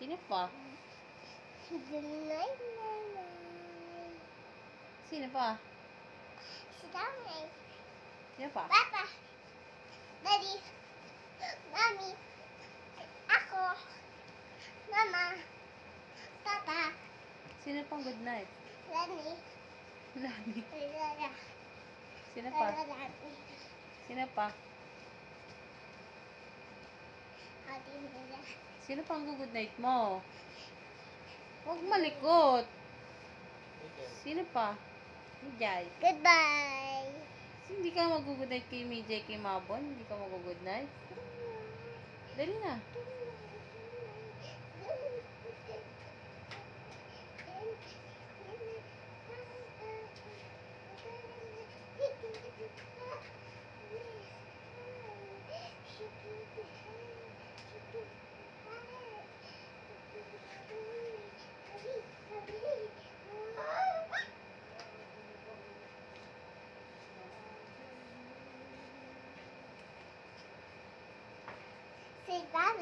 Sino pa? Good night, Nanay. Sino pa? Si Nanay. Sino pa? Papa. Daddy. Mommy. Ako. Mama. Papa. Sino pang good night? Lani. Lani. Lala. Sino pa? Lani. Sino pa? Ate Nila. Sino pang good night mo? Huwag malikot. Sino pa? Mijay. Goodbye. Hindi ka mag-good night kay Mijay, kay Mabon? Hindi ka mag-good night? Dali na. Say bye.